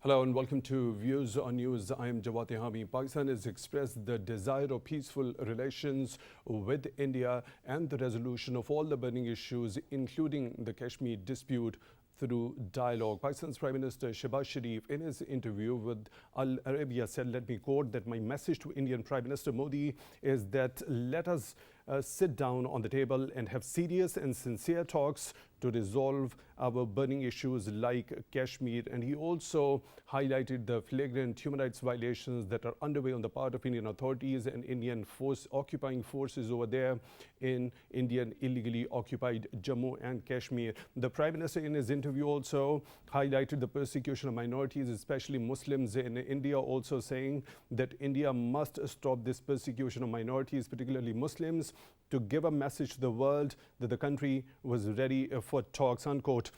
Hello and welcome to Views on News. I am Jawad. Tehami. Pakistan has expressed the desire of peaceful relations with India and the resolution of all the burning issues, including the Kashmir dispute, through dialogue. Pakistan's Prime Minister Shehbaz Sharif, in his interview with Al Arabiya, said, let me quote, that my message to Indian Prime Minister Modi is that let us sit down on the table and have serious and sincere talks to resolve our burning issues like Kashmir. And he also highlighted the flagrant human rights violations that are underway on the part of Indian authorities and Indian occupying forces over there in Indian illegally occupied Jammu and Kashmir. The Prime Minister in his interview also highlighted the persecution of minorities, especially Muslims in India, also saying that India must stop this persecution of minorities, particularly Muslims, to give a message to the world that the country was ready for talks, unquote.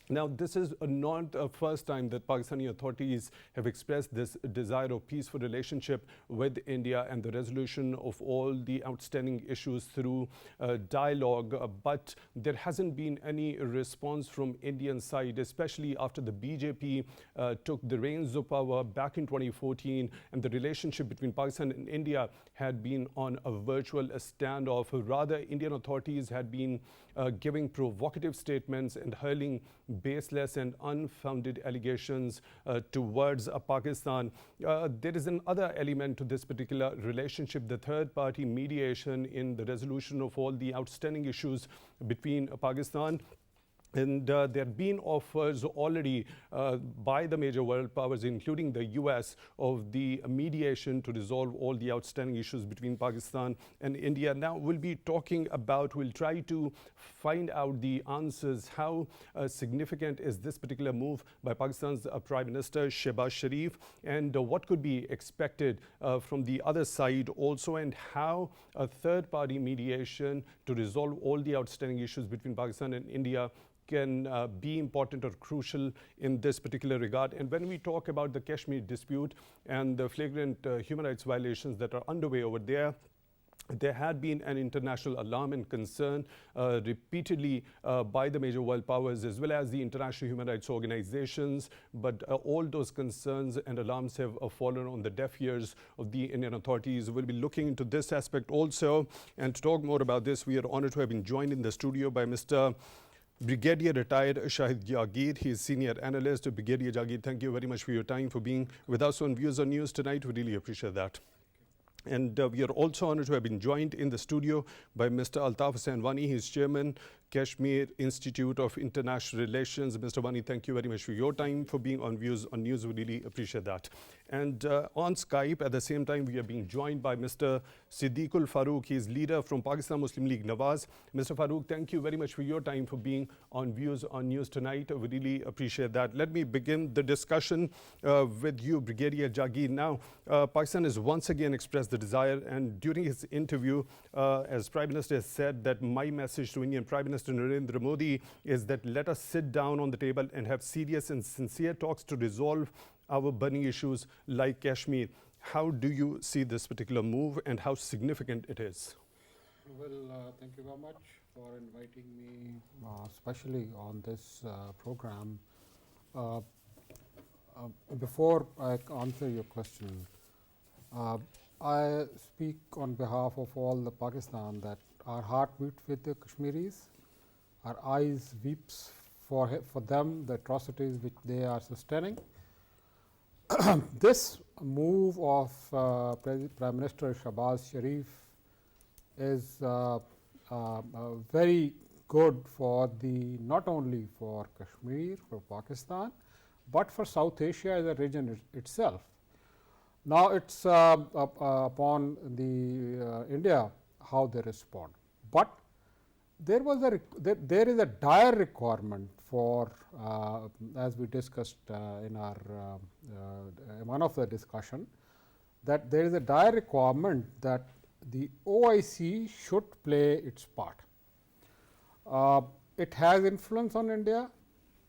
Now, this is not the first time that Pakistani authorities have expressed this desire of peaceful relationship with India and the resolution of all the outstanding issues through dialogue. But there hasn't been any response from Indian side, especially after the BJP took the reins of power back in 2014, and the relationship between Pakistan and India had been on a virtual standoff. Rather, Indian authorities had been giving provocative statements and hurling baseless and unfounded allegations towards Pakistan. There is another element to this particular relationship, the third-party mediation in the resolution of all the outstanding issues between Pakistan. And there have been offers already by the major world powers, including the US, of the mediation to resolve all the outstanding issues between Pakistan and India. Now, we'll try to find out the answers. How significant is this particular move by Pakistan's Prime Minister Shehbaz Sharif, and what could be expected from the other side also, and how a third-party mediation to resolve all the outstanding issues between Pakistan and India can be important or crucial in this particular regard. And when we talk about the Kashmir dispute and the flagrant human rights violations that are underway over there, there had been an international alarm and concern repeatedly by the major world powers as well as the international human rights organizations. But all those concerns and alarms have fallen on the deaf ears of the Indian authorities. We'll be looking into this aspect also. And to talk more about this, we are honored to have been joined in the studio by Mr. Brigadier retired Shahid Jagir. He is senior analyst. Brigadier Jagir, thank you very much for your time, for being with us on Views on News tonight. We really appreciate that. And we are also honored to have been joined in the studio by Mr. Altaf Hussain Wani. He is chairman, Kashmir Institute of International Relations. Mr. Wani, thank you very much for your time, for being on Views on News. We really appreciate that. And on Skype, at the same time, we are being joined by Mr. Siddique Farooq. He is leader from Pakistan Muslim League Nawaz. Mr. Farooq, thank you very much for your time, for being on Views on News tonight. We really appreciate that. Let me begin the discussion with you, Brigadier Jagir. Now, Pakistan has once again expressed the desire, and during his interview, as Prime Minister has said, that my message to Indian Prime Minister Narendra Modi is that let us sit down on the table and have serious and sincere talks to resolve our burning issues like Kashmir. How do you see this particular move and how significant it is? Well, thank you very much for inviting me, especially on this program. Before I answer your question, I speak on behalf of all the Pakistan that our heart beats with the Kashmiris, our eyes weeps for them, the atrocities which they are sustaining. This move of Prime Minister Shehbaz Sharif is very good for not only for Kashmir, for Pakistan, but for South Asia as a region itself. Now, it's upon the India how they respond. But there is a dire requirement for, as we discussed in our one of the discussion, that there is a dire requirement that the OIC should play its part. It has influence on India.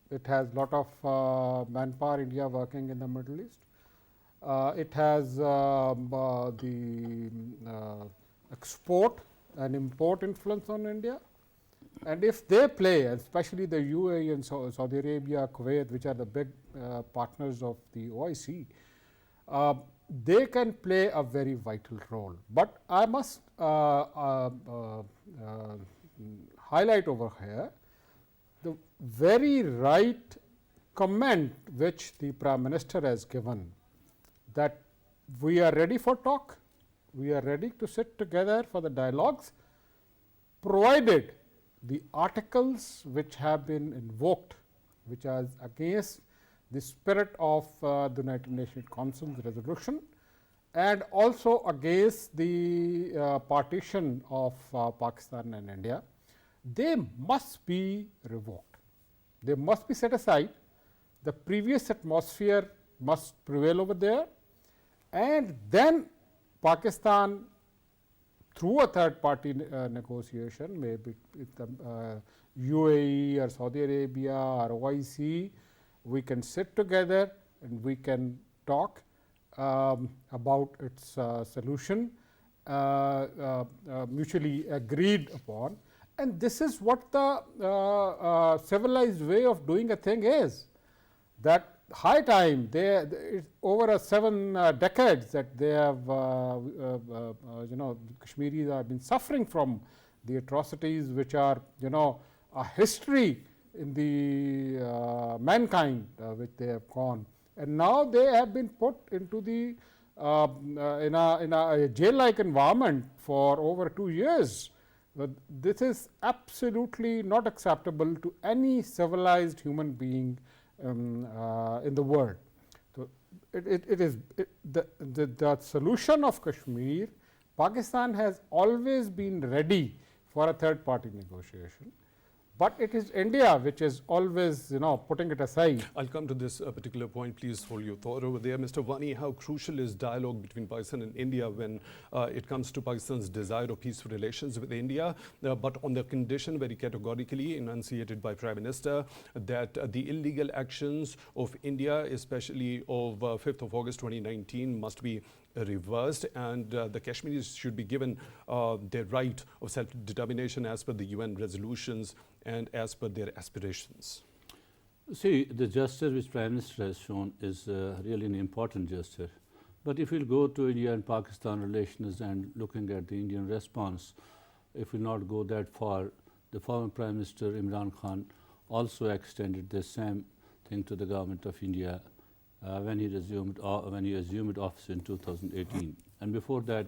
It has a lot of manpower India working in the Middle East. It has the export and import influence on India. And if they play, especially the UAE and Saudi Arabia, Kuwait, which are the big partners of the OIC, they can play a very vital role. But I must highlight over here the very right comment which the Prime Minister has given, that we are ready for talk, we are ready to sit together for the dialogues, provided the articles which have been invoked, which are against the spirit of the United Nations Council's resolution, and also against the partition of Pakistan and India, they must be revoked. They must be set aside. The previous atmosphere must prevail over there, and then Pakistan, through a third party negotiation, maybe with the UAE or Saudi Arabia or OIC, we can sit together and we can talk about its solution, mutually agreed upon. And this is what the civilized way of doing a thing is, that high time, over 7 decades that they have, Kashmiris have been suffering from the atrocities which are, a history in the mankind which they have gone. And now they have been put into the, in a jail-like environment for over 2 years. This is absolutely not acceptable to any civilized human being in the world. So it is the solution of Kashmir. Pakistan has always been ready for a third party negotiation, but it is India which is always putting it aside. I'll come to this particular point. Please hold your thought over there. Mr. Wani, how crucial is dialogue between Pakistan and India when it comes to Pakistan's desire of peaceful relations with India, but on the condition very categorically enunciated by Prime Minister that the illegal actions of India, especially of 5th of August 2019, must be reversed, and the Kashmiris should be given their right of self-determination as per the UN resolutions and as per their aspirations? See, the gesture which Prime Minister has shown is really an important gesture. But if we'll go to India and Pakistan relations and looking at the Indian response, if we'll not go that far, the former Prime Minister Imran Khan also extended the same thing to the government of India when he assumed office in 2018. And before that,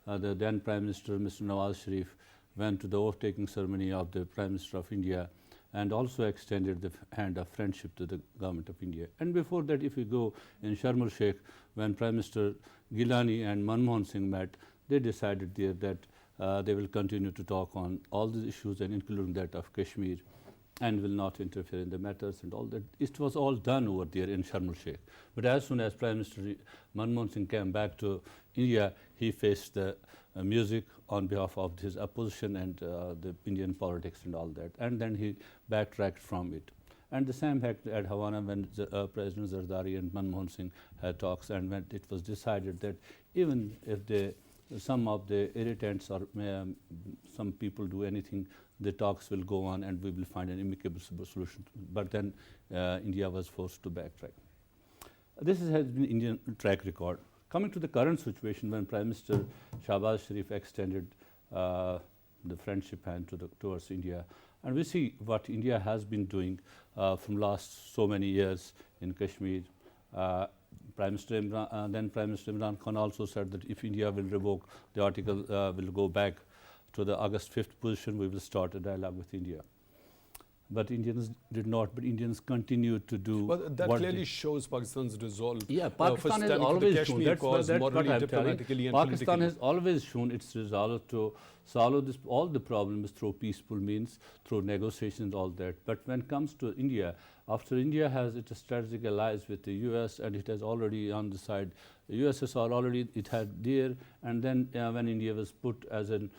the then Prime Minister, Mr. Nawaz Sharif, went to the oath-taking ceremony of the Prime Minister of India and also extended the hand of friendship to the government of India. And before that, if we go in Sharm el-Sheikh, when Prime Minister Gilani and Manmohan Singh met, they decided there that they will continue to talk on all these issues, and including that of Kashmir, and will not interfere in the matters and all that. It was all done over there in Sharm el-Sheikh. But as soon as Prime Minister Manmohan Singh came back to India, he faced the music on behalf of his opposition and the Indian politics and all that. And then he backtracked from it. And the same happened at Havana when President Zardari and Manmohan Singh had talks, and when it was decided that even if some of the irritants or some people do anything, the talks will go on and we will find an amicable solution. But then India was forced to backtrack. This has been Indian track record. Coming to the current situation, when Prime Minister Shahbaz Sharif extended the friendship hand towards India, and we see what India has been doing from last so many years in Kashmir. Prime Minister Imran Khan also said that if India will revoke the article, will go back to the August 5th position, we will start a dialogue with India. But Indians did not, but Indians continued to do. Well, that clearly shows Pakistan's resolve. Yeah, Pakistan has always shown, that's what I'm telling. Pakistan has always shown its resolve to solve all the problems through peaceful means, through negotiations, all that. But when it comes to India, after India has its strategic allies with the US, and it has already on the side, the USSR already, it had there, and then when India was put as an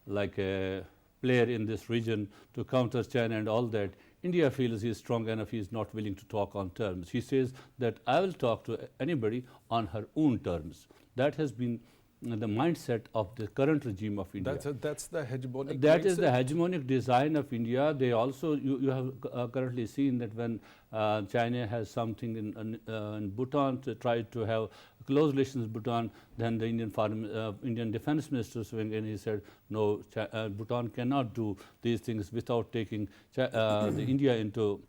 like a player in this region to counter China and all that, India feels he is strong enough, he is not willing to talk on terms. He says that I will talk to anybody on her own terms. That has been the mindset of the current regime of India. That's the hegemonic That is the mindset. hegemonic design of India. They also, you have currently seen that when China has something in Bhutan to try to have close relations with Bhutan, then the Indian defense minister swing in, he said, no, Bhutan cannot do these things without taking the India into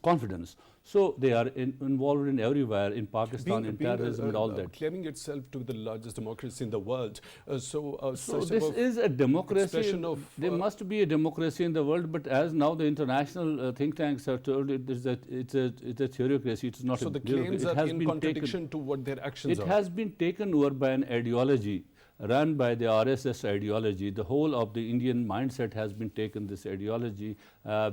confidence. So they are involved in everywhere, in Pakistan, in terrorism and all that. Claiming itself to be the largest democracy in the world. So such this type of is a democracy. expression of, There must be a democracy in the world, but as now the international think tanks are told, it's a theocracy. It's not. so a the bureaucracy. claims It are has in been contradiction to what their actions It are. has been taken over by an ideology run by the RSS ideology. The whole of the Indian mindset has been taken, this ideology,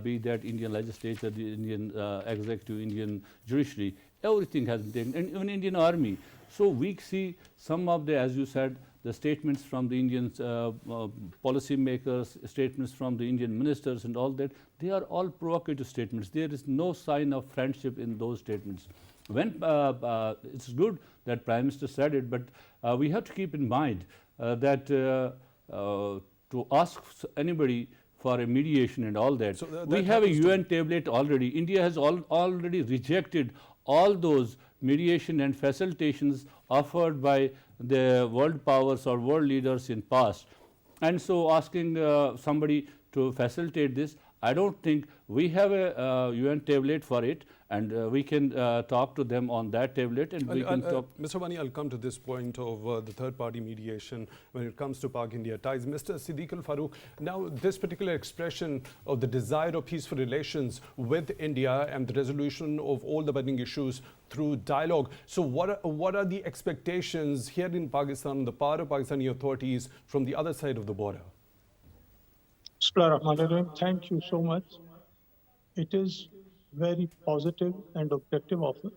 be that Indian legislature, the Indian executive, Indian judiciary, everything has been taken, and even Indian army. So we see some of the, as you said, the statements from the Indian policy makers, statements from the Indian ministers and all that, they are all provocative statements. There is no sign of friendship in those statements. When it's good that Prime Minister said it, but we have to keep in mind that to ask anybody for a mediation and all that, we have a UN tablet already. India has already rejected all those mediation and facilitations offered by the world powers or world leaders in past. And so asking somebody to facilitate this, I don't think we have a UN tablet for it, and we can talk to them on that tablet, and we can talk. Mr. Wani, I'll come to this point of the third-party mediation when it comes to Pak-India ties. Mr. Siddique Farooq, now this particular expression of the desire of peaceful relations with India and the resolution of all the burning issues through dialogue. So what are the expectations here in Pakistan, the part of Pakistani authorities from the other side of the border? Thank you so much. It is very positive and objective offer.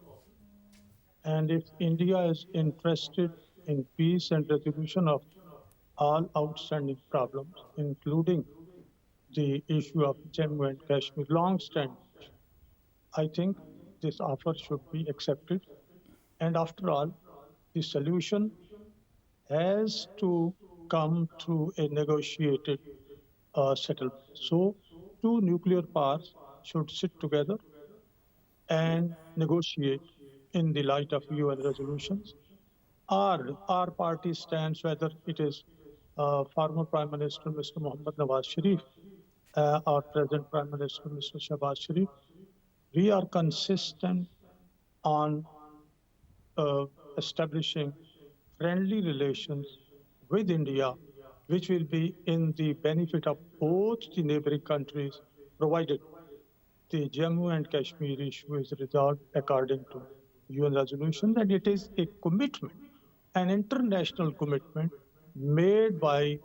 And if India is interested in peace and resolution of all outstanding problems, including the issue of Jammu and Kashmir, long-standing, I think this offer should be accepted. And after all, the solution has to come through a negotiated settlement. So two nuclear powers should sit together and negotiate in the light of UN resolutions. Our party stands, whether it is former Prime Minister Mr. Mohammad Nawaz Sharif or present Prime Minister Mr. Shahbaz Sharif, we are consistent on establishing friendly relations with India, which will be in the benefit of both the neighboring countries, provided the Jammu and Kashmir issue is resolved according to UN resolution, and it is a commitment, an international commitment made by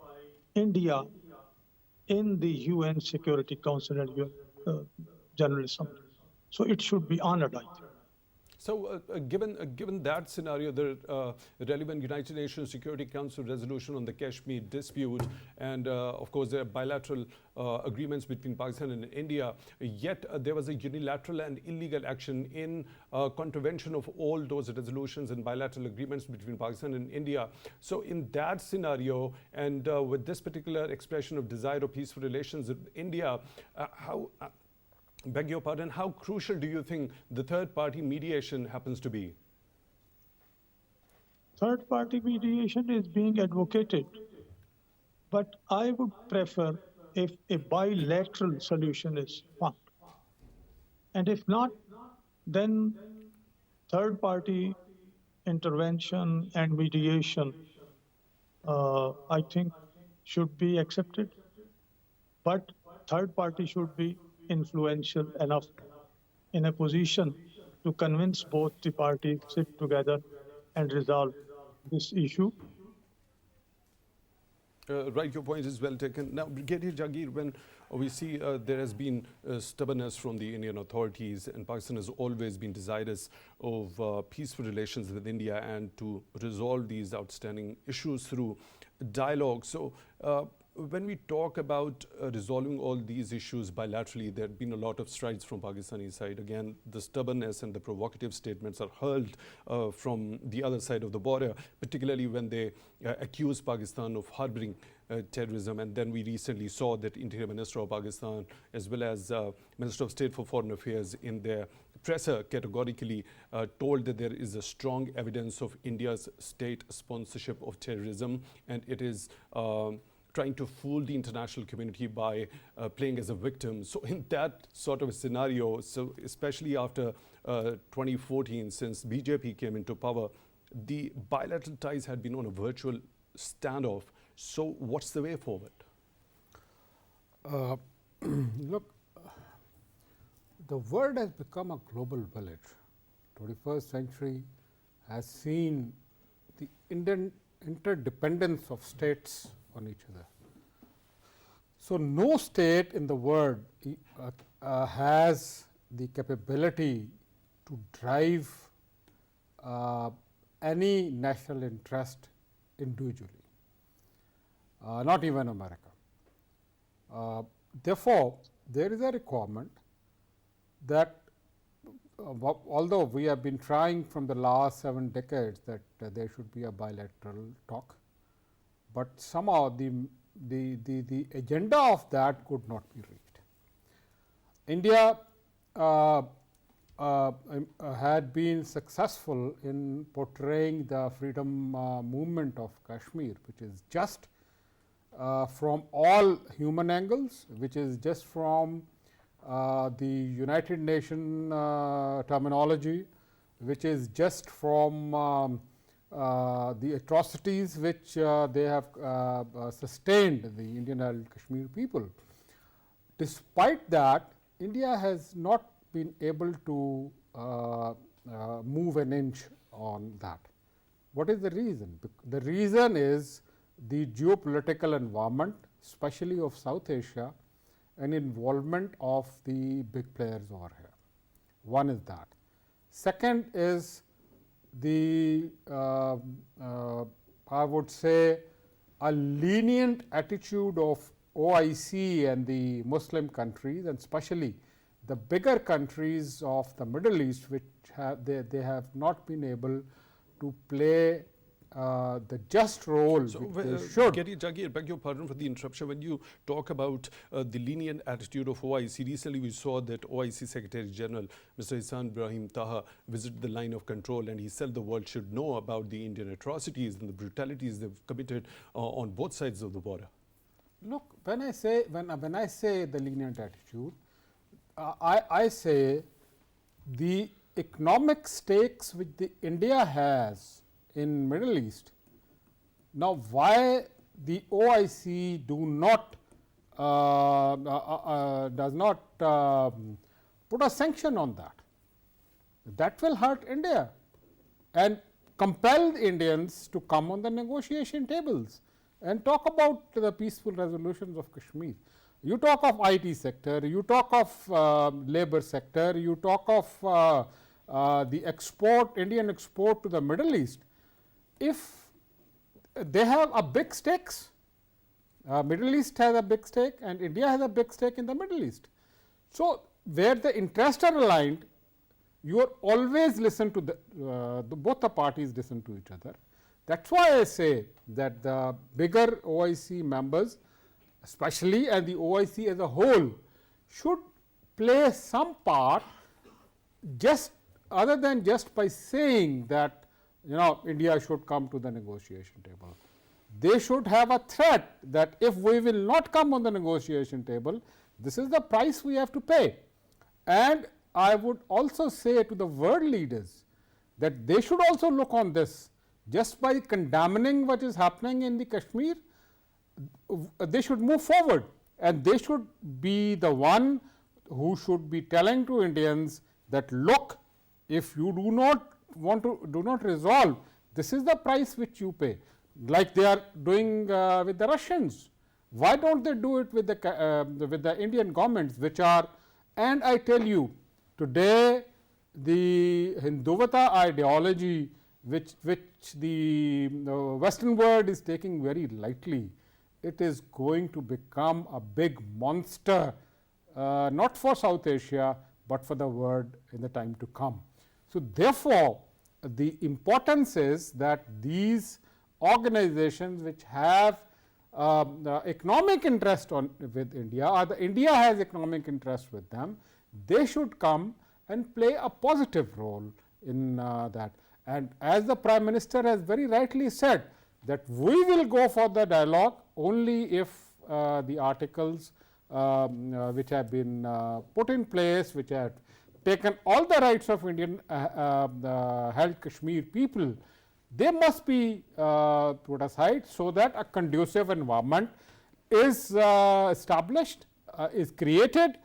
India in the UN Security Council and UN General Assembly. So it should be honored, I think. So given that scenario, the relevant United Nations Security Council resolution on the Kashmir dispute, and of course there are bilateral agreements between Pakistan and India, yet there was a unilateral and illegal action in contravention of all those resolutions and bilateral agreements between Pakistan and India. So in that scenario, and with this particular expression of desire of peaceful relations with India, beg your pardon, how crucial do you think the third-party mediation happens to be? Third-party mediation is being advocated, but I would prefer if a bilateral solution is found. And if not, then third-party intervention and mediation, I think, should be accepted. But third party should be influential enough in a position to convince both the parties to sit together and resolve this issue. Right, your point is well taken. Now, Brigadier Jagir, when we see there has been stubbornness from the Indian authorities, and Pakistan has always been desirous of peaceful relations with India and to resolve these outstanding issues through dialogue. So, when we talk about resolving all these issues bilaterally, there have been a lot of strides from Pakistani side. Again, the stubbornness and the provocative statements are hurled from the other side of the border, particularly when they accuse Pakistan of harboring terrorism. And then we recently saw that Interior Minister of Pakistan, as well as Minister of State for Foreign Affairs, in their presser categorically told that there is a strong evidence of India's state sponsorship of terrorism, and it is trying to fool the international community by playing as a victim. So in that sort of a scenario, so especially after 2014, since BJP came into power, the bilateral ties had been on a virtual standoff. So what's the way forward? Look, the world has become a global village. 21st century has seen the interdependence of states on each other. So no state in the world has the capability to drive any national interest individually, not even America. Therefore, there is a requirement that although we have been trying from the last 7 decades that there should be a bilateral talk, but somehow the agenda of that could not be reached. India had been successful in portraying the freedom movement of Kashmir, which is just from all human angles, which is just from the United Nations terminology, which is just from the atrocities which they have sustained, the Indian and Kashmir people. Despite that, India has not been able to move an inch on that. What is the reason? The reason is the geopolitical environment, especially of South Asia, and involvement of the big players over here. One is that. Second is the I would say a lenient attitude of OIC and the Muslim countries, and especially the bigger countries of the Middle East, which they have not been able to play the just role which they should. Jagir, beg your pardon for the interruption. When you talk about the lenient attitude of OIC, recently we saw that OIC Secretary General Mr. Hussain Taha visited the line of control, and he said the world should know about the Indian atrocities and the brutalities they've committed on both sides of the border. Look, when I say the lenient attitude, I say the economic stakes which India has in Middle East. Now, why the OIC does not put a sanction on that? That will hurt India and compel the Indians to come on the negotiation tables and talk about the peaceful resolutions of Kashmir. You talk of IT sector, you talk of labor sector, you talk of the export, Indian export to the Middle East. If they have a big stakes, Middle East has a big stake and India has a big stake in the Middle East. So, where the interests are aligned, you are always listen to both the parties listen to each other. That's why I say that the bigger OIC members, especially and the OIC as a whole, should play some part, just other than just by saying that India should come to the negotiation table. They should have a threat that if we will not come on the negotiation table, this is the price we have to pay. And I would also say to the world leaders that they should also look on this. Just by condemning what is happening in the Kashmir, they should move forward, and they should be the one who should be telling to Indians that look, if you do not resolve, this is the price which you pay, like they are doing with the Russians. Why don't they do it with the Indian governments, which are, and I tell you, today the Hinduvata ideology which the Western world is taking very lightly, it is going to become a big monster, not for South Asia, but for the world in the time to come. So, therefore, the importance is that these organizations which have economic interest with India, or India has economic interest with them, they should come and play a positive role in that. And as the Prime Minister has very rightly said, that we will go for the dialogue only if the articles which have been put in place, which have taken all the rights of Indian held Kashmir people, they must be put aside, so that a conducive environment is established, is created,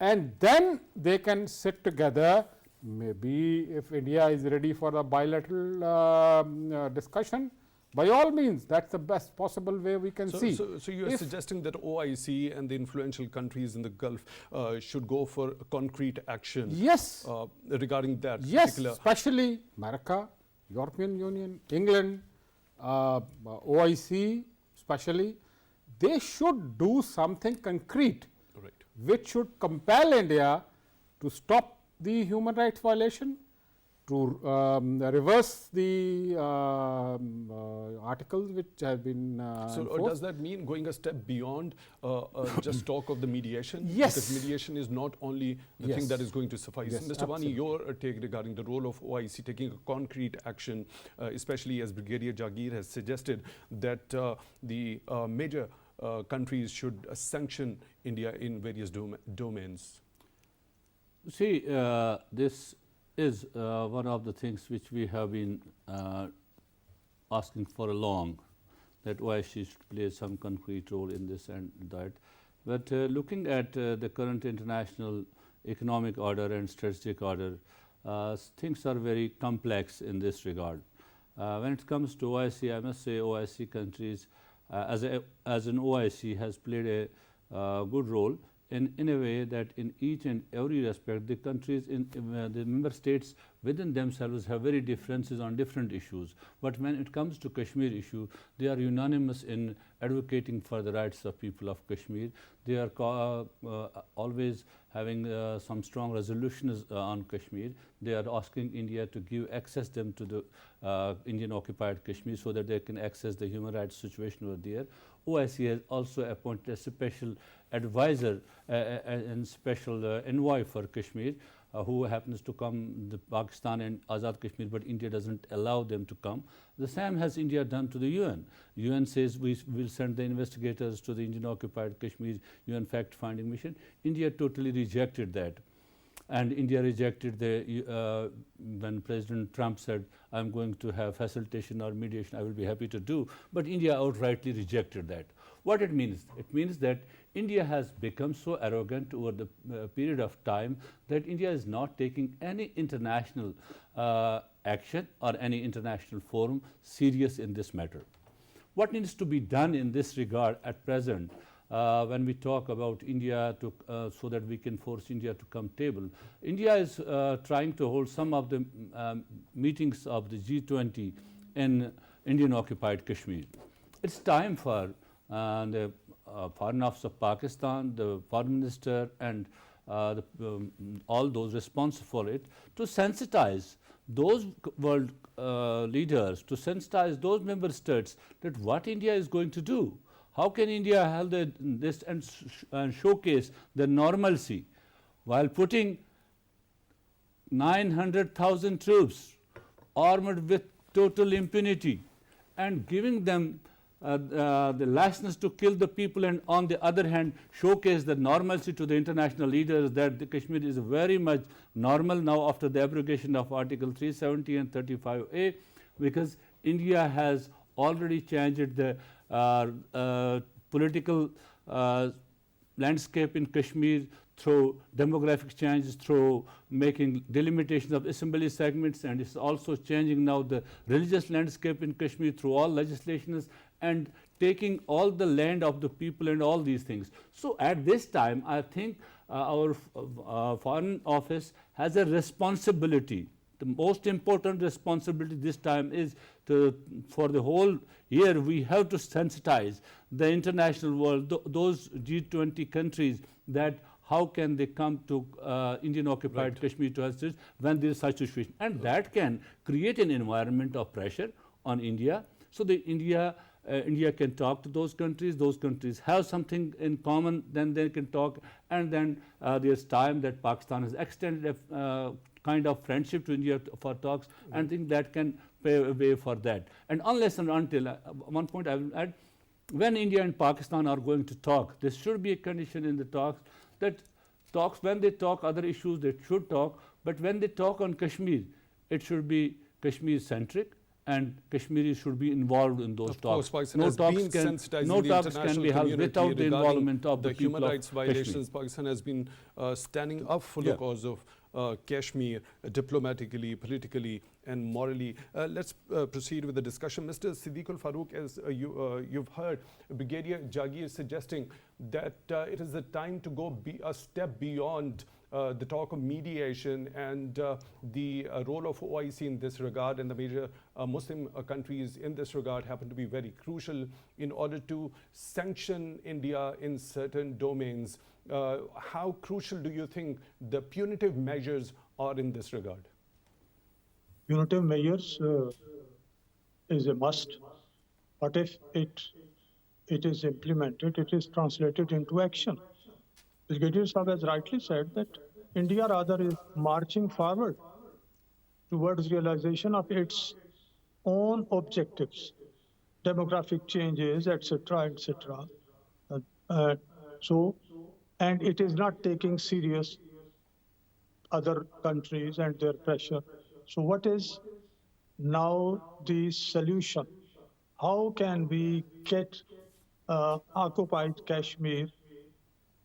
and then they can sit together. Maybe if India is ready for a bilateral discussion, by all means, that is the best possible way we can see. So you are suggesting that OIC and the influential countries in the Gulf should go for concrete action? Yes. Regarding that yes, particular. Especially America, European Union, England, OIC especially, they should do something concrete, Right. which should compel India to stop the human rights violation, to reverse the articles which have been So does that mean going a step beyond just talk of the mediation? Yes. Because mediation is not only the Yes. thing that is going to suffice. Yes, Mr. Wani, absolutely. your take regarding the role of OIC taking a concrete action, especially as Brigadier Jagir has suggested that the major countries should sanction India in various domains. See, this is one of the things which we have been asking for a long, that OIC should play some concrete role in this and that. But looking at the current international economic order and strategic order, things are very complex in this regard. When it comes to OIC, I must say OIC countries as an OIC has played a good role in a way that in each and every respect the countries in the member states within themselves have very differences on different issues. But when it comes to Kashmir issue, they are unanimous in advocating for the rights of people of Kashmir. They are always having some strong resolutions on Kashmir. They are asking India to access them to the Indian occupied Kashmir so that they can access the human rights situation over there. OIC has also appointed a special advisor and special envoy for Kashmir who happens to come to Pakistan and Azad Kashmir, but India doesn't allow them to come. The same has India done to the UN. UN says we will send the investigators to the Indian occupied Kashmir UN fact-finding mission. India totally rejected that. And India rejected when President Trump said, I'm going to have facilitation or mediation, I will be happy to do. But India outrightly rejected that. What it means? It means that India has become so arrogant over the period of time that India is not taking any international action or any international forum serious in this matter. What needs to be done in this regard at present? When we talk about India so that we can force India to come table, India is trying to hold some of the meetings of the G20 in Indian occupied Kashmir. It's time for the Foreign Office of Pakistan, the Foreign Minister and all those responsible for it to sensitize those world leaders, to sensitize those member states that what India is going to do. How can India hold this and showcase the normalcy while putting 900,000 troops armed with total impunity and giving them the license to kill the people, and on the other hand showcase the normalcy to the international leaders that the Kashmir is very much normal now after the abrogation of Article 370 and 35A, because India has already changed the political landscape in Kashmir through demographic changes, through making delimitations of assembly segments, and it's also changing now the religious landscape in Kashmir through all legislations and taking all the land of the people and all these things. So at this time, I think our Foreign Office has a responsibility The most important responsibility this time is for the whole year, we have to sensitize the international world, those G20 countries, that how can they come to Indian occupied Kashmir to justice when there is such a situation. And that can create an environment of pressure on India. So India can talk to those countries have something in common, then they can talk, and then there's time that Pakistan has extended a kind of friendship to India for talks, and I think that can pave a way for that. And unless and until, one point I will add, when India and Pakistan are going to talk, there should be a condition in the talks that when they talk other issues, they should talk, but when they talk on Kashmir, it should be Kashmir-centric, and Kashmiris should be involved in those talks. No talks can be held without the involvement of the human rights violations. Pakistan has been standing up for the cause of Kashmir diplomatically, politically, and morally. Let's proceed with the discussion. Mr. Siddique Farooq, as you've heard, Brigadier Jagir suggesting that it is the time to go a step beyond the talk of mediation and the role of OIC in this regard, and the major Muslim countries in this regard happen to be very crucial in order to sanction India in certain domains. How crucial do you think the punitive measures are in this regard? Punitive measures is a must, but if it is implemented, it is translated into action. Brigadier Sahab has rightly said that India rather is marching forward towards realization of its own objectives, demographic changes, etc., etc. And it is not taking serious other countries and their pressure. So what is now the solution? How can we get occupied Kashmir,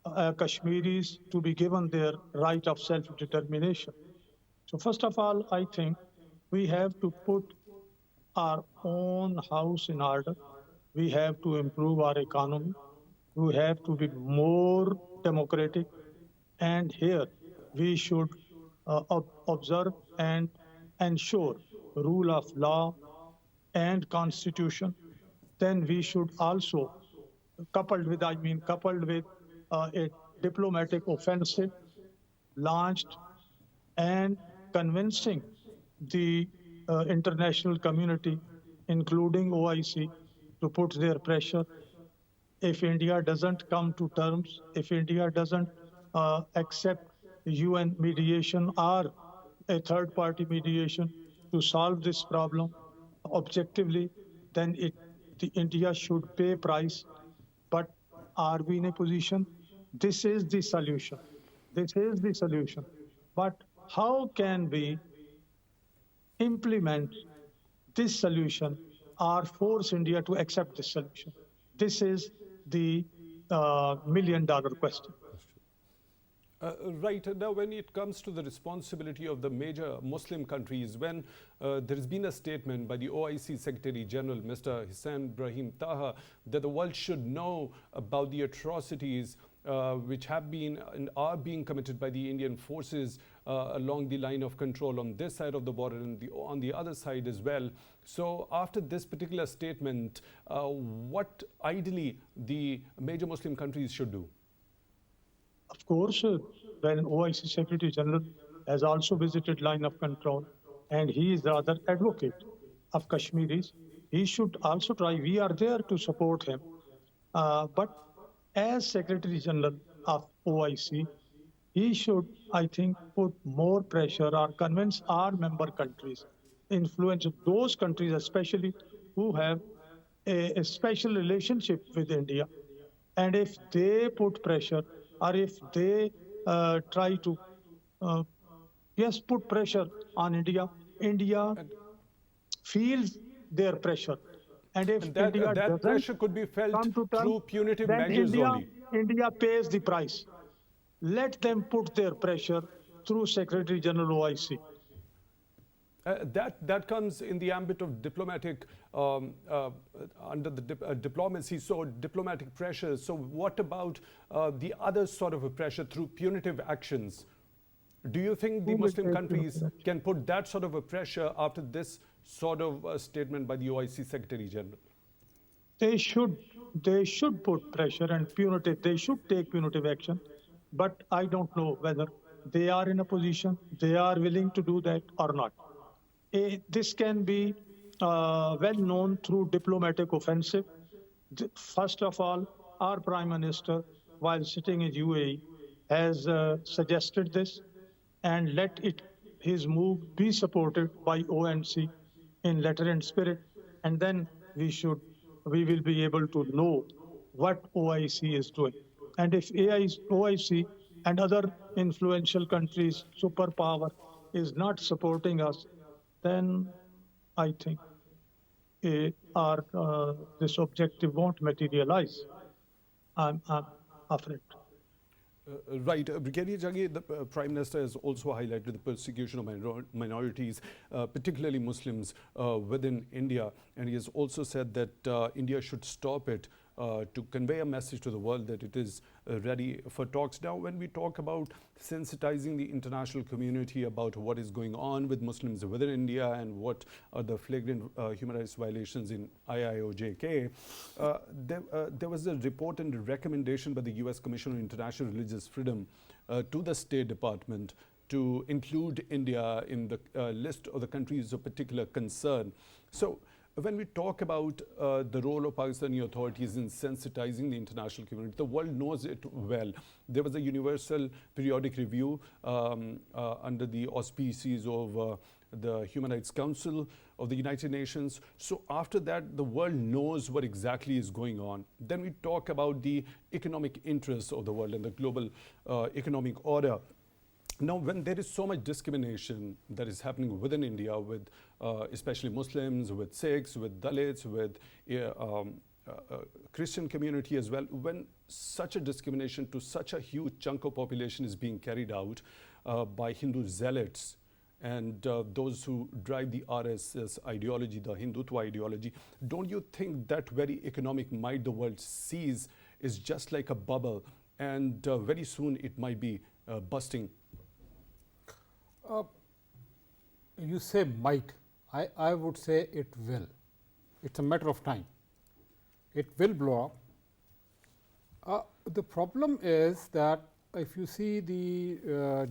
Kashmiris to be given their right of self-determination? So first of all, I think we have to put our own house in order. We have to improve our economy. We have to be more democratic. And here we should observe and ensure rule of law and constitution. Then we should also, coupled with a diplomatic offensive launched and convincing the international community, including OIC, to put their pressure. If India doesn't come to terms, if India doesn't accept UN mediation or a third-party mediation to solve this problem objectively, then India should pay price. But are we in a position? This is the solution. This is the solution. But how can we implement this solution or force India to accept this solution? This is the million-dollar question. Right. Now, when it comes to the responsibility of the major Muslim countries, when there has been a statement by the OIC Secretary General, Mr. Hussain that the world should know about the atrocities which have been and are being committed by the Indian forces along the line of control on this side of the border and on the other side as well. So after this particular statement, what ideally the major Muslim countries should do? Of course, when OIC Secretary General has also visited line of control, and he is rather advocate of Kashmiris, he should also try. We are there to support him. But as Secretary General of OIC, he should, I think, put more pressure or convince our member countries, influence those countries especially who have a special relationship with India. And if they put pressure, or if they try to, put pressure on India, India feels their pressure. And if that pressure could be felt through punitive measures only. India pays the price. Let them put their pressure through Secretary General OIC. That comes in the ambit of diplomatic, under the diplomacy, so diplomatic pressure. So what about the other sort of a pressure through punitive actions? Do you think the Who will Muslim take countries punitive action? can put that sort of a pressure after this sort of statement by the OIC Secretary General? They should put pressure and punitive. They should take punitive action, but I don't know whether they are in a position, they are willing to do that or not. This can be well known through diplomatic offensive. First of all, our Prime Minister, while sitting in UAE, has suggested this, and let his move be supported by ONC in letter and spirit, and then we will be able to know what OIC is doing. And if OIC and other influential countries, superpower, is not supporting us, then I think this objective won't materialize. I'm afraid. Right. Brigadier Jagir, the Prime Minister has also highlighted the persecution of minorities, particularly Muslims within India. And he has also said that India should stop it to convey a message to the world that it is ready for talks. Now, when we talk about sensitizing the international community about what is going on with Muslims within India and what are the flagrant human rights violations in IIOJK, there was a report and a recommendation by the US Commission on International Religious Freedom to the State Department to include India in the list of the countries of particular concern. So, when we talk about the role of Pakistani authorities in sensitizing the international community, the world knows it well. There was a universal periodic review under the auspices of the Human Rights Council of the United Nations. So after that, the world knows what exactly is going on. Then we talk about the economic interests of the world and the global economic order. Now, when there is so much discrimination that is happening within India with especially Muslims, with Sikhs, with Dalits, with Christian community as well, when such a discrimination to such a huge chunk of population is being carried out by Hindu zealots and those who drive the RSS ideology, the Hindutva ideology, don't you think that very economic might the world sees is just like a bubble and very soon it might be busting? You say might. I would say it will. It's a matter of time. It will blow up. The problem is that if you see the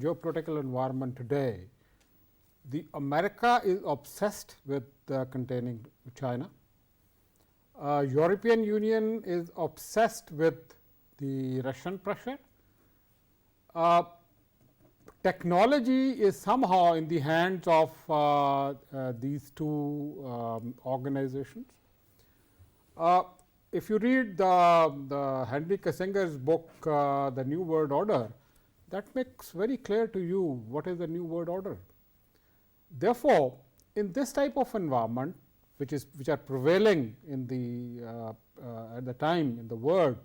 geopolitical environment today, the America is obsessed with containing China. European Union is obsessed with the Russian pressure. Technology is somehow in the hands of these two organizations. If you read the Henry Kissinger's book, The New World Order, that makes very clear to you what is the New World Order. Therefore, in this type of environment, which are prevailing in the at the time in the world,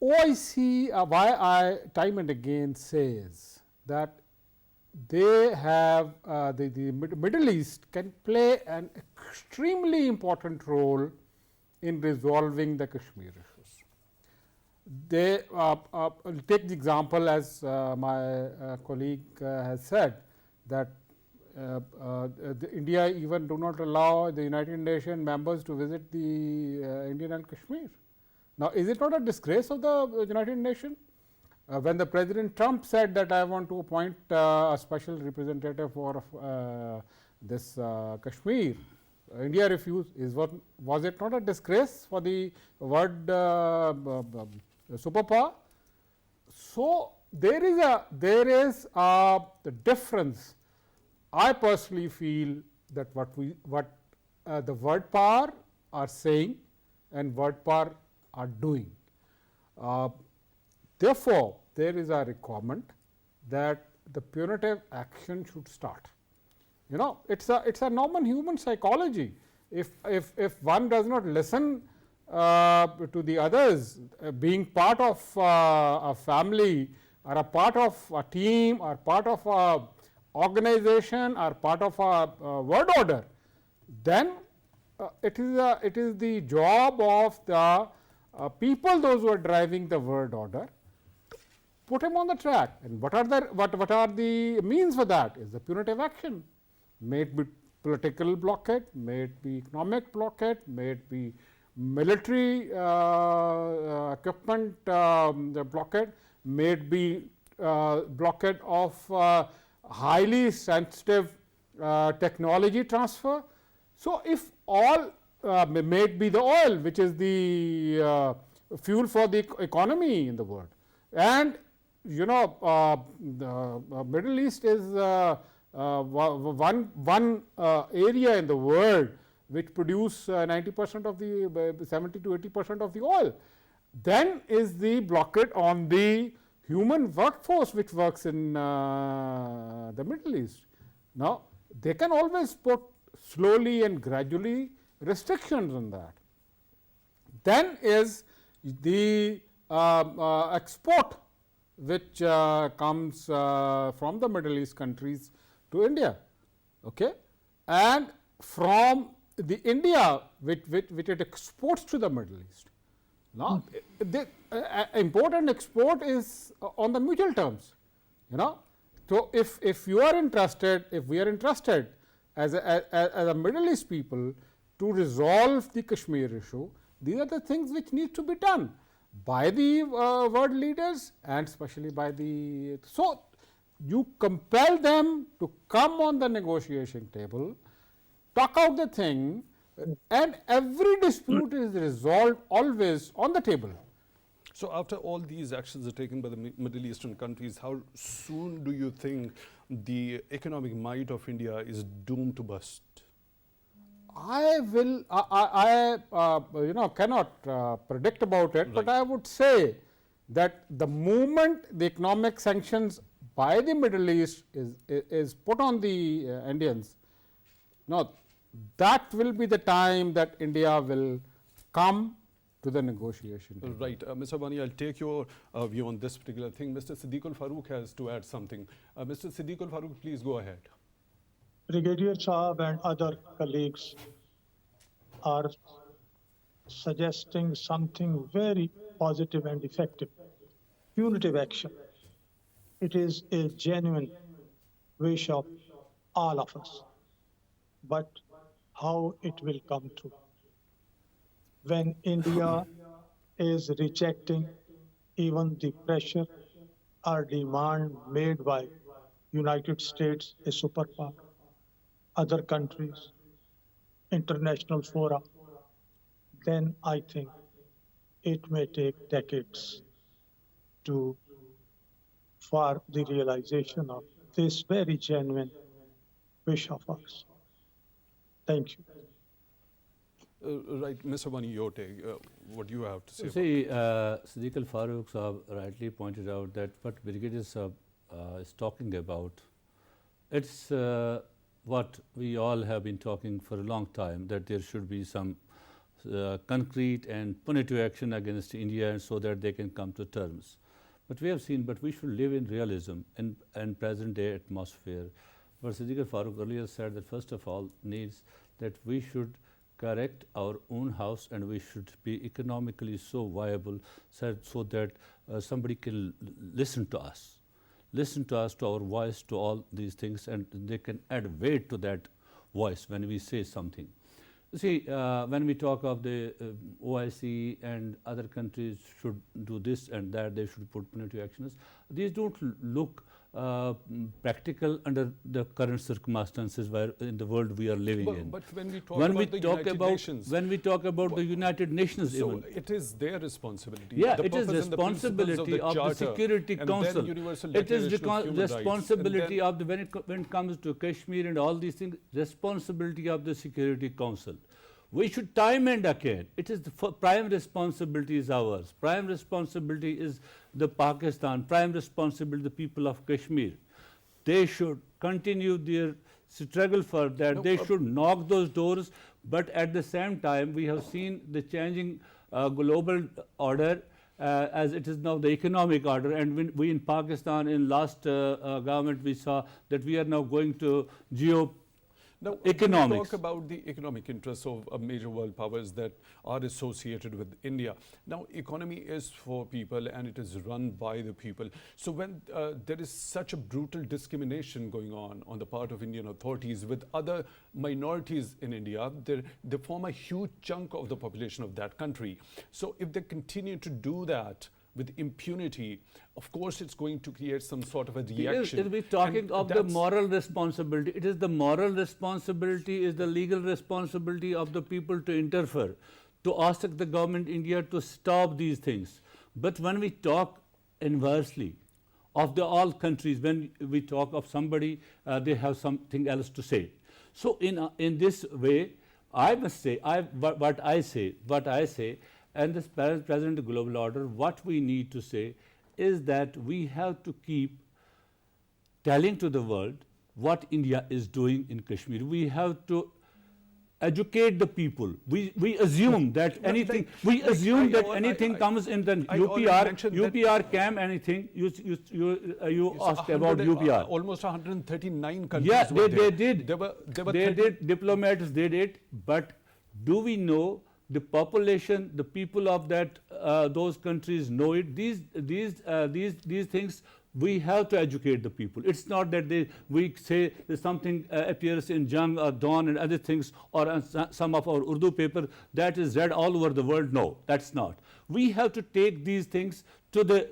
OIC, why I time and again says that they have the Middle East can play an extremely important role in resolving the Kashmir issues. They take the example as my colleague has said that India even do not allow the United Nations members to visit the Indian and Kashmir. Now, is it not a disgrace of the United Nations? When the President Trump said that I want to appoint a special representative for this Kashmir, India refused. Was it not a disgrace for the world superpower? So, there is the difference. I personally feel that what the world power are saying and world power are doing. Therefore, there is a requirement that the punitive action should start. You know, it's a normal human psychology. If one does not listen to the others, being part of a family or a part of a team or part of a organization or part of a world order, then it is the job of the people, those who are driving the world order, put him on the track. And what are the means for that? Is the punitive action. May it be political blockade, may it be economic blockade, may it be military equipment blockade, may it be blockade of highly sensitive technology transfer. So, if all may it be the oil, which is the fuel for the economy in the world, and you know the Middle East is one area in the world which produce 90% of the 70 to 80% of the oil. Then is the blockade on the human workforce which works in the Middle East. Now, they can always put slowly and gradually restrictions on that. Then is the export which comes from the Middle East countries to India, okay, and from the India which it exports to the Middle East. Now, the import and export is on the mutual terms, you know. So, if you are interested, if we are interested as a Middle East people to resolve the Kashmir issue, these are the things which need to be done by the world leaders and especially by the. So, you compel them to come on the negotiation table, talk out the thing, and every dispute is resolved always on the table. So, after all these actions are taken by the Middle Eastern countries, how soon do you think the economic might of India is doomed to bust? I will, you know, cannot predict about it, but I would say that the moment the economic sanctions by the Middle East is put on the Indians, now that will be the time that India will come to the negotiation table. Right. Mr. Wani, I'll take your view on this particular thing. Mr. Siddique Farooq has to add something. Mr. Siddique Farooq, please go ahead. Brigadier Saab and other colleagues are suggesting something very positive and effective. Punitive action. It is a genuine wish of all of us. But how it will come through? When India is rejecting even the pressure or demand made by United States, a superpower, other countries, international fora, then I think it may take decades for the realization of this very genuine wish of ours. Thank you. Right, Mr. Wani, your take, what do you have to say? See, Siddique Farooq Saab rightly pointed out that what Brigadier Saab is talking about, it's what we all have been talking for a long time, that there should be some concrete and punitive action against India, and so that they can come to terms. But we have seen, but we should live in realism and present day atmosphere. But Siddique Farooq earlier said that first of all needs that we should correct our own house and we should be economically so viable so that somebody can listen to us, to our voice, to all these things, and they can add weight to that voice when we say something. See, when we talk of the OIC and other countries should do this and that, they should put punitive actions, these don't look practical under the current circumstances where in the world we are living in. But when we talk about the United Nations, when we talk about the United Nations, so it is their responsibility. Yeah, it is responsibility of the Security Council. It is responsibility of the when it comes to Kashmir and all these things, responsibility of the Security Council. We should time and again. It is the prime responsibility is ours. Prime responsibility is the Pakistan. Prime responsibility the people of Kashmir. They should continue their struggle for that. They should knock those doors. But at the same time, we have seen the changing global order as it is now the economic order. And we in Pakistan in last government we saw that we are now going to Now, economics. when we talk about the economic interests of major world powers that are associated with India. Now, economy is for people and it is run by the people. So when there is such a brutal discrimination going on the part of Indian authorities with other minorities in India, they form a huge chunk of the population of that country. So if they continue to do that with impunity, of course it's going to create some sort of a reaction. We're talking of the moral responsibility. It is the moral responsibility, is the legal responsibility of the people to interfere, to ask the government India to stop these things. But when we talk inversely of the all countries, when we talk of somebody, they have something else to say. So in this way, I must say, what I say, and this present global order, what we need to say is that we have to keep telling to the world what India is doing in Kashmir. We have to educate the people. We assume that anything, comes in the UPR camp, anything, you asked about UPR. Almost 139 countries. Yeah, they did. They did, diplomats did it, but do we know the population, the people of that those countries know it? These things, we have to educate the people. It's not that we say that something appears in Jang or Dawn and other things, or on some of our Urdu paper that is read all over the world. No, that's not. We have to take these things to the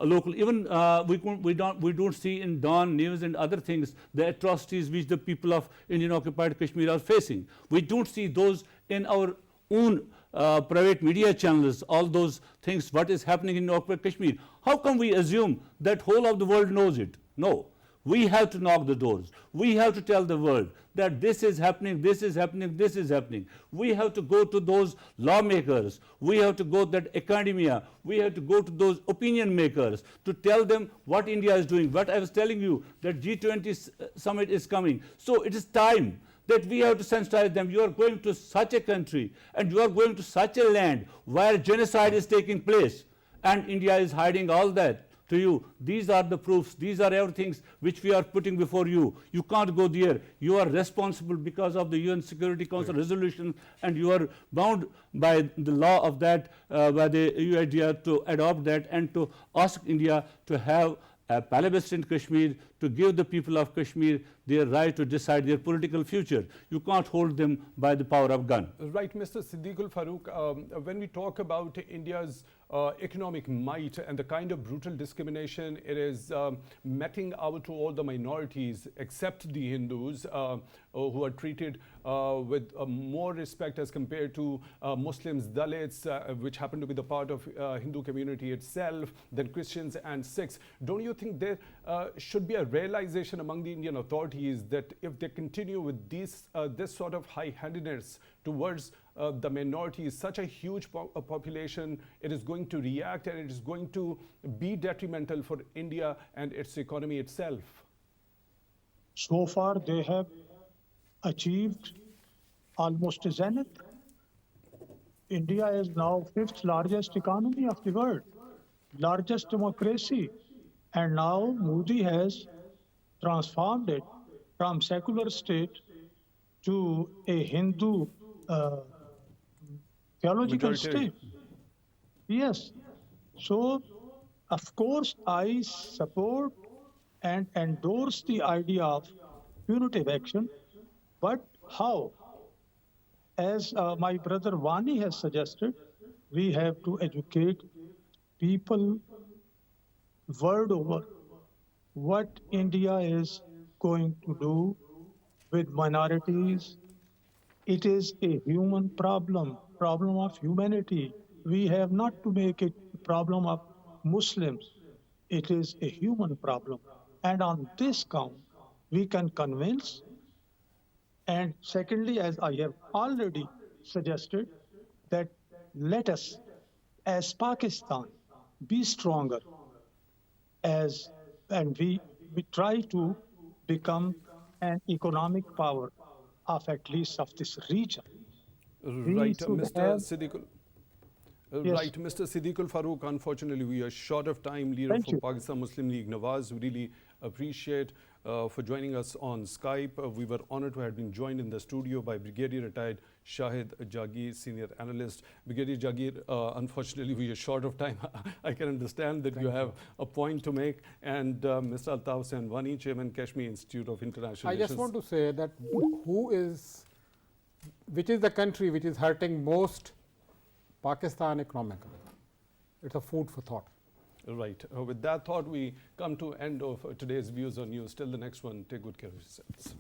local. Even we don't see in Dawn News and other things the atrocities which the people of Indian occupied Kashmir are facing. We don't see those in our own private media channels, all those things, what is happening in occupied Kashmir. How come we assume that whole of the world knows it? No. We have to knock the doors. We have to tell the world that this is happening, this is happening, this is happening. We have to go to those lawmakers. We have to go to that academia. We have to go to those opinion makers to tell them what India is doing. What I was telling you, that G20 summit is coming. So it is time that we have to sensitize them. You are going to such a country and you are going to such a land where genocide is taking place, and India is hiding all that to you. These are the proofs. These are everything which we are putting before you. You can't go there. You are responsible because of the UN Security Council resolution, and you are bound by the law of that, by the UIDR, to adopt that and to ask India to have a palabist in Kashmir, to give the people of Kashmir their right to decide their political future. You can't hold them by the power of gun. Right, Mr. Siddique Farooq, when we talk about India's economic might and the kind of brutal discrimination it is meting out to all the minorities except the Hindus, who are treated with more respect as compared to Muslims, Dalits, which happen to be the part of Hindu community itself, than Christians and Sikhs. Don't you think there should be a realization among the Indian authorities that if they continue with this sort of high-handedness towards the minorities, such a huge population, it is going to react and it is going to be detrimental for India and its economy itself? So far, they have achieved almost a zenith. India is now 5th largest economy of the world, largest democracy. And now Modi has transformed it from secular state to a Hindu theological state. Yes. So, of course, I support and endorse the idea of punitive action, but how? As my brother Wani has suggested, we have to educate people world over what India is going to do with minorities. It is a human problem of humanity. We have not to make it a problem of Muslims. It is a human problem. And on this count, we can convince. And secondly, as I have already suggested, that let us, as Pakistan, be stronger, and we try to become an economic power of at least of this region. Right, Mr. Siddique. Right, Mr. Siddique Farooq, unfortunately we are short of time. Leader for Pakistan Muslim League Nawaz, we really appreciate for joining us on Skype. We were honored to have been joined in the studio by Brigadier Retired Shahid Jagir, Senior Analyst. Brigadier Jagir, unfortunately we are short of time. I can understand that you have a point to make. And Mr. Altaf and Wani, Chairman, Kashmir Institute of International Relations. I just want to say that which is the country which is hurting most Pakistan economically? It's a food for thought. Right. With that thought, we come to end of today's Views on News. Till the next one, take good care of yourselves.